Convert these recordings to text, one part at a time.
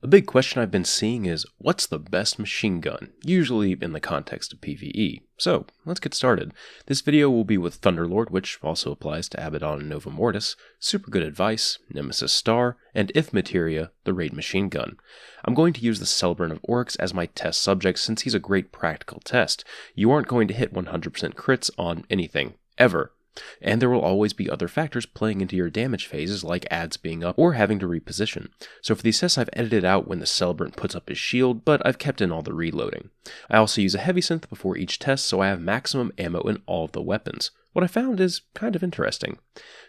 A big question I've been seeing is, what's the best machine gun? Usually in the context of PvE. So, let's get started. This video will be with Thunderlord, which also applies to Abaddon and Nova Mortis, Super Good Advice, Nemesis Star, and If Materia, the raid machine gun. I'm going to use the Celebrant of Oryx as my test subject since he's a great practical test. You aren't going to hit 100% crits on anything, ever. And there will always be other factors playing into your damage phases like ads being up or having to reposition. So for these tests I've edited out when the Celebrant puts up his shield, but I've kept in all the reloading. I also use a heavy synth before each test so I have maximum ammo in all of the weapons. What I found is kind of interesting.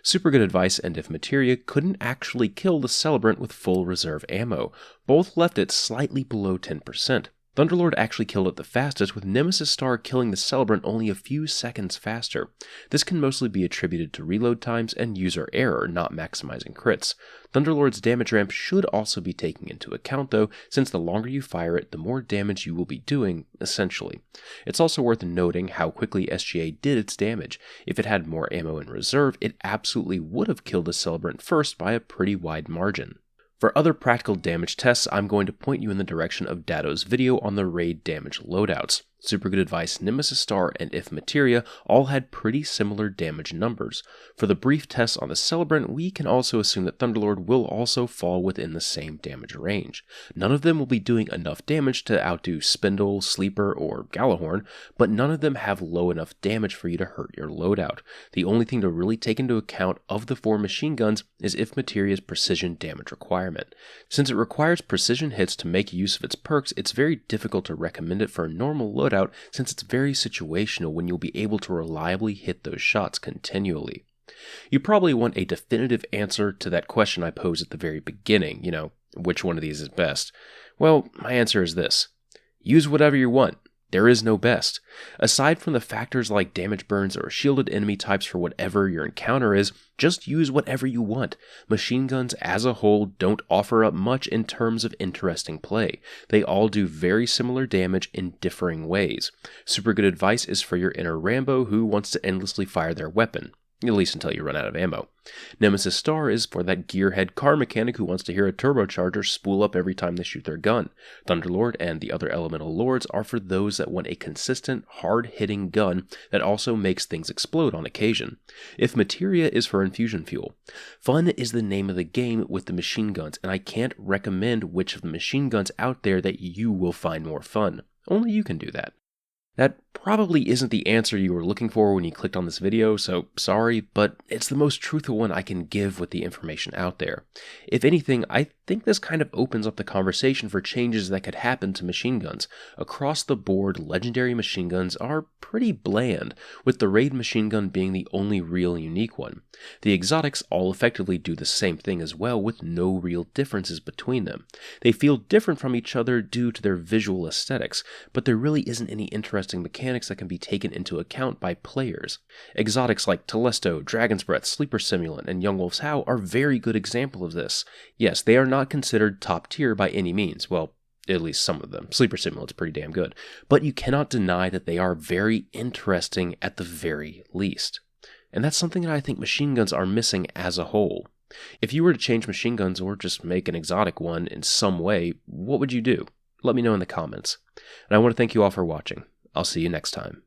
Super Good Advice and If Materia couldn't actually kill the Celebrant with full reserve ammo. Both left it slightly below 10%. Thunderlord actually killed it the fastest, with Nemesis Star killing the Celebrant only a few seconds faster. This can mostly be attributed to reload times and user error, not maximizing crits. Thunderlord's damage ramp should also be taken into account though, since the longer you fire it, the more damage you will be doing, essentially. It's also worth noting how quickly SGA did its damage. If it had more ammo in reserve, it absolutely would have killed the Celebrant first by a pretty wide margin. For other practical damage tests, I'm going to point you in the direction of Datto's video on the raid damage loadouts. Super Good Advice, Nemesis Star, and If Materia all had pretty similar damage numbers. For the brief tests on the Celebrant, we can also assume that Thunderlord will also fall within the same damage range. None of them will be doing enough damage to outdo Spindle, Sleeper, or Gallahorn, but none of them have low enough damage for you to hurt your loadout. The only thing to really take into account of the four machine guns is If Materia's precision damage requirement. Since it requires precision hits to make use of its perks, it's very difficult to recommend it for a normal loadout since it's very situational when you'll be able to reliably hit those shots continually. You probably want a definitive answer to that question I posed at the very beginning, which one of these is best? Well, my answer is this. Use whatever you want. There is no best. Aside from the factors like damage burns or shielded enemy types for whatever your encounter is, just use whatever you want. Machine guns as a whole don't offer up much in terms of interesting play. They all do very similar damage in differing ways. Super Good Advice is for your inner Rambo who wants to endlessly fire their weapon. At least until you run out of ammo. Nemesis Star is for that gearhead car mechanic who wants to hear a turbocharger spool up every time they shoot their gun. Thunderlord and the other elemental lords are for those that want a consistent, hard-hitting gun that also makes things explode on occasion. If Materia is for infusion fuel. Fun is the name of the game with the machine guns, and I can't recommend which of the machine guns out there that you will find more fun. Only you can do that. That probably isn't the answer you were looking for when you clicked on this video, so sorry, but it's the most truthful one I can give with the information out there. If anything, I think this kind of opens up the conversation for changes that could happen to machine guns. Across the board, legendary machine guns are pretty bland, with the raid machine gun being the only real unique one. The exotics all effectively do the same thing as well, with no real differences between them. They feel different from each other due to their visual aesthetics, but there really isn't any interesting mechanics that can be taken into account by players. Exotics like Telesto, Dragon's Breath, Sleeper Simulant, and Young Wolf's Howl are very good examples of this. Yes, they are not considered top tier by any means, well, at least some of them. Sleeper Simulant's pretty damn good, but you cannot deny that they are very interesting at the very least. And that's something that I think machine guns are missing as a whole. If you were to change machine guns or just make an exotic one in some way, what would you do? Let me know in the comments. And I want to thank you all for watching. I'll see you next time.